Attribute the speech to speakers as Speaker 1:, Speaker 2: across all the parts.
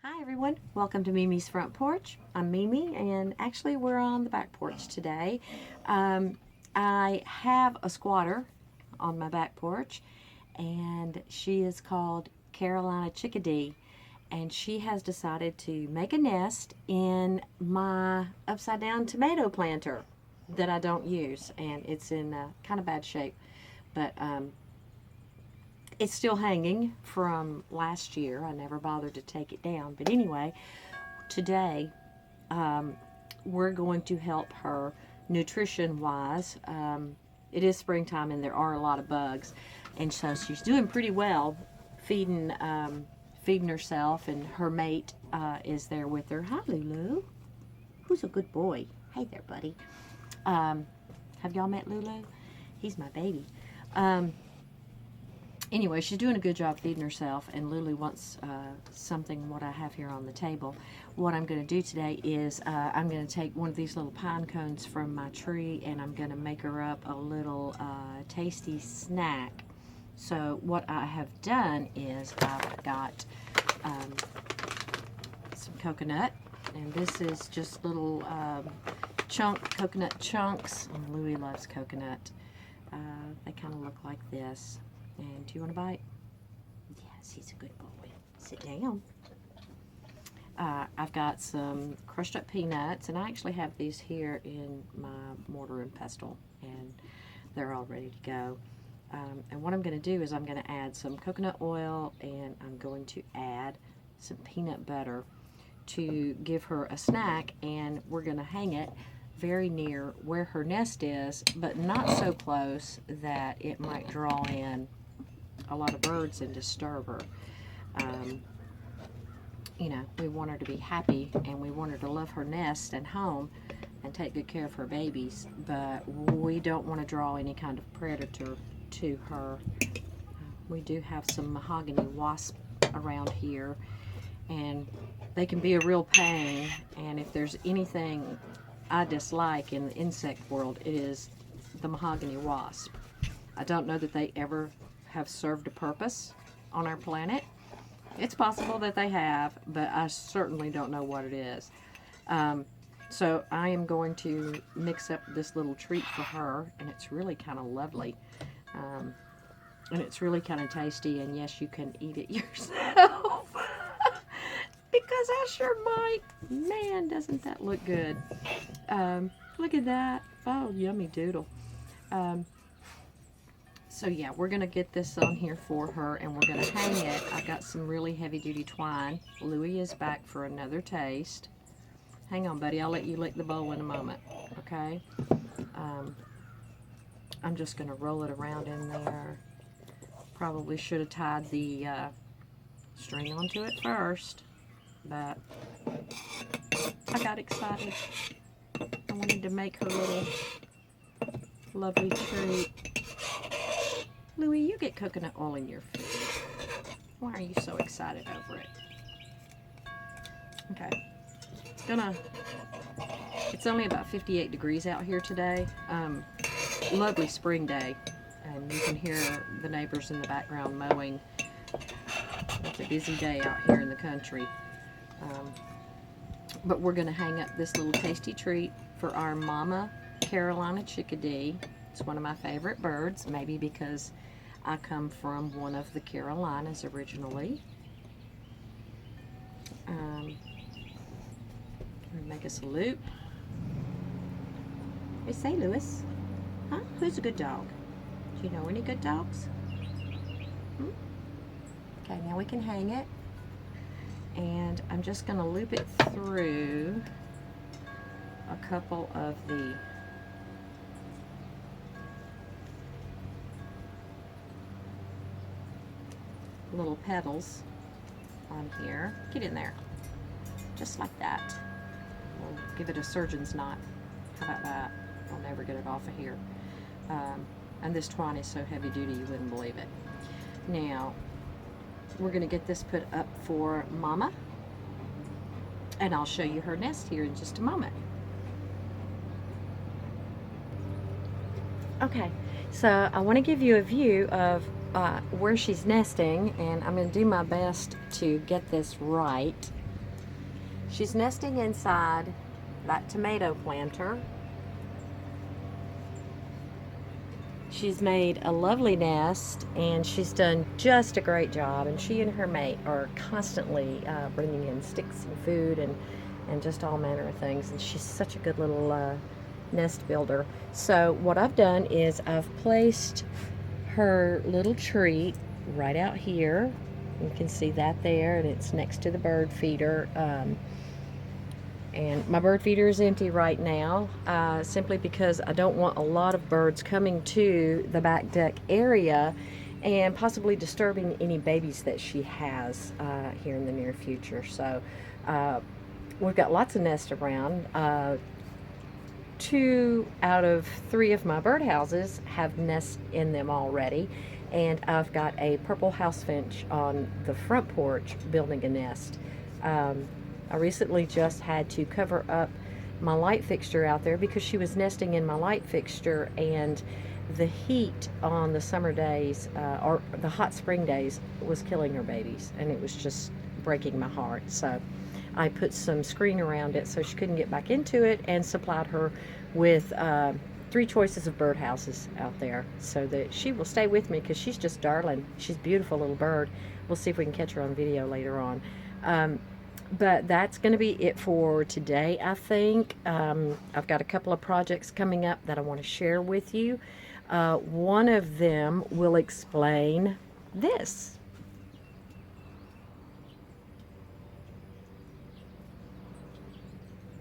Speaker 1: Hi everyone, welcome to Mimi's Front Porch. I'm Mimi and actually we're on the back porch today. I have a squatter on my back porch and she is called Carolina Chickadee, and she has decided to make a nest in my upside down tomato planter that I don't use, and it's in kind of bad shape, but it's still hanging from last year. I never bothered to take it down. But anyway, today we're going to help her nutrition-wise. It is springtime and there are a lot of bugs. And so she's doing pretty well feeding herself, and her mate is there with her. Hi, Lulu. Who's a good boy? Hey there, buddy. Have y'all met Lulu? He's my baby. Anyway, she's doing a good job feeding herself, and Lulu wants something what I have here on the table. What I'm going to do today is I'm going to take one of these little pine cones from my tree, and I'm going to make her up a little tasty snack. So what I have done is I've got some coconut, and this is just little coconut chunks. And Louie loves coconut. They kind of look like this. And do you want a bite? Yes, he's a good boy. Sit down. I've got some crushed up peanuts, and I actually have these here in my mortar and pestle, and they're all ready to go. And what I'm going to do is I'm going to add some coconut oil, and I'm going to add some peanut butter to give her a snack, and we're going to hang it very near where her nest is, but not so close that it might draw in a lot of birds and disturb her. You know, we want her to be happy, and we want her to love her nest and home and take good care of her babies, but we don't want to draw any kind of predator to her. We do have some mahogany wasps around here, and they can be a real pain, and if there's anything I dislike in the insect world, it is the mahogany wasp. I don't know that they ever have served a purpose on our planet. It's possible that they have, but I certainly don't know what it is. So I am going to mix up this little treat for her, and it's really kind of lovely. And it's really kind of tasty, and yes, you can eat it yourself. Because I sure might. Man, doesn't that look good. Look at that. Oh, yummy doodle. So yeah, we're going to get this on here for her, and we're going to hang it. I got some really heavy duty twine. Louie is back for another taste. Hang on, buddy. I'll let you lick the bowl in a moment. Okay? I'm just going to roll it around in there. Probably should have tied the string onto it first, but I got excited. I wanted to make her little lovely treat. Louie, you get coconut oil in your food. Why are you so excited over it? Okay. It's only about 58 degrees out here today. Lovely spring day. And you can hear the neighbors in the background mowing. It's a busy day out here in the country. But we're going to hang up this little tasty treat for our mama Carolina Chickadee. It's one of my favorite birds, maybe because I come from one of the Carolinas originally. Make us a loop. Hey, say, Lewis. Huh? Who's a good dog? Do you know any good dogs? Okay, now we can hang it. And I'm just going to loop it through a couple of the little petals on here. Get in there. Just like that. We'll give it a surgeon's knot. How about that? I'll never get it off of here. And this twine is so heavy duty you wouldn't believe it. Now, we're going to get this put up for Mama, and I'll show you her nest here in just a moment. Okay, so I want to give you a view of where she's nesting, and I'm going to do my best to get this right. She's nesting inside that tomato planter. She's made a lovely nest, and she's done just a great job, and she and her mate are constantly bringing in sticks and food and just all manner of things, and she's such a good little nest builder. So what I've done is I've placed her little treat right out here. You can see that there, and it's next to the bird feeder. And my bird feeder is empty right now, simply because I don't want a lot of birds coming to the back deck area and possibly disturbing any babies that she has here in the near future. So we've got lots of nests around. 2 out of 3 of my birdhouses have nests in them already, and I've got a purple house finch on the front porch building a nest. I recently just had to cover up my light fixture out there because she was nesting in my light fixture, and the heat on the summer days or the hot spring days was killing her babies, and it was just breaking my heart. So I put some screen around it so she couldn't get back into it, and supplied her with 3 choices of birdhouses out there so that she will stay with me, because she's just darling. She's a beautiful little bird. We'll see if we can catch her on video later on. But that's going to be it for today, I think. I've got a couple of projects coming up that I want to share with you. One of them will explain this.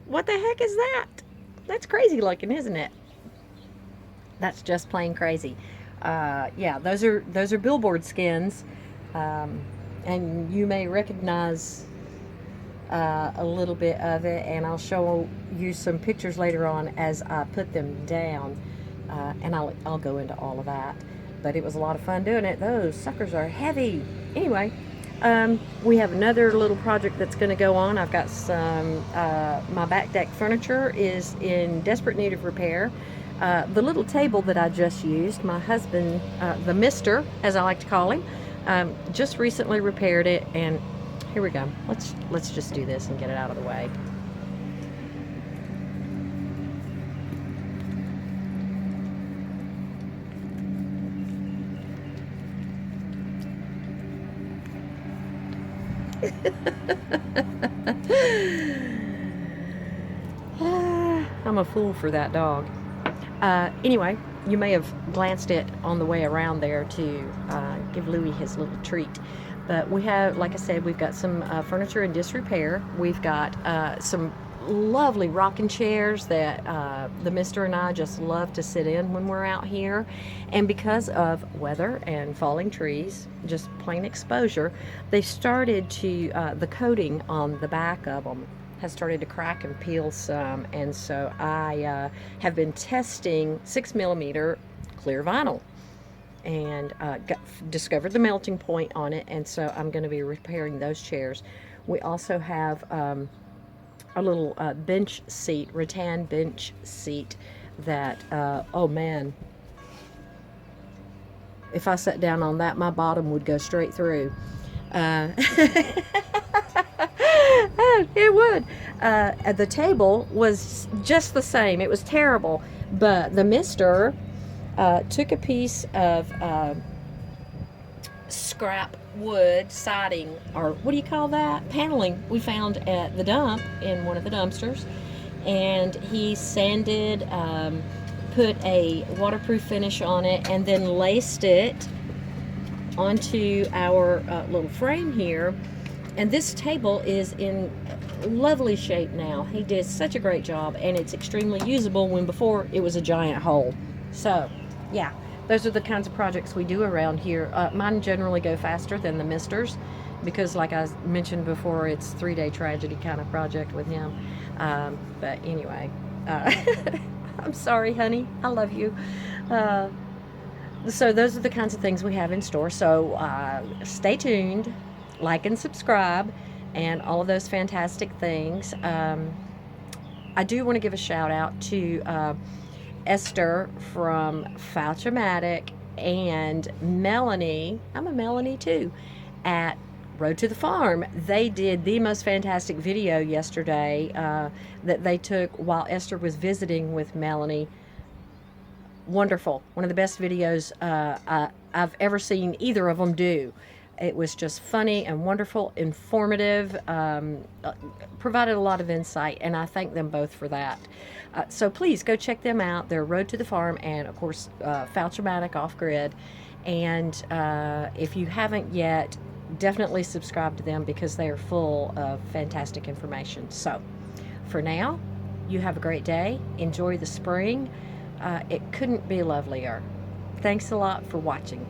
Speaker 1: What the heck is that? That's crazy looking, isn't it? That's just plain crazy. Yeah, those are billboard skins, and you may recognize a little bit of it, and I'll show you some pictures later on as I put them down, and I'll go into all of that. But it was a lot of fun doing it. Those suckers are heavy. Anyway, we have another little project that's going to go on. I've got some my back deck furniture is in desperate need of repair. The little table that I just used, my husband, the mister, as I like to call him, just recently repaired it, and here we go. Let's just do this and get it out of the way. I'm a fool for that dog. Anyway, you may have glanced it on the way around there to give Louie his little treat. But we have, like I said, we've got some furniture in disrepair. We've got some lovely rocking chairs that the mister and I just love to sit in when we're out here. And because of weather and falling trees, just plain exposure, they started to, the coating on the back of them has started to crack and peel some. And so I have been testing 6mm clear vinyl, and discovered the melting point on it, and so I'm going to be repairing those chairs. We also have a little bench seat, rattan bench seat that, oh man, if I sat down on that, my bottom would go straight through. It would. The table was just the same. It was terrible, but the mister took a piece of scrap wood siding, or what do you call that? Paneling we found at the dump in one of the dumpsters, and he sanded, put a waterproof finish on it, and then laced it onto our little frame here. And this table is in lovely shape now. He did such a great job, and it's extremely usable when before it was a giant hole. So yeah, those are the kinds of projects we do around here. Mine generally go faster than the mister's, because like I mentioned before, it's 3-day tragedy kind of project with him. But anyway, I'm sorry, honey, I love you. So those are the kinds of things we have in store. So stay tuned, like and subscribe, and all of those fantastic things. I do want to give a shout out to Esther from Fouch-o-Matic, and Melanie, I'm a Melanie too, at Road to the Farm, they did the most fantastic video yesterday that they took while Esther was visiting with Melanie. Wonderful. One of the best videos I've ever seen either of them do. It was just funny and wonderful, informative, provided a lot of insight, and I thank them both for that. So please go check them out. They're Road to the Farm and, of course, Fouch-o-Matic Off Grid. And if you haven't yet, definitely subscribe to them because they are full of fantastic information. So for now, you have a great day. Enjoy the spring. It couldn't be lovelier. Thanks a lot for watching.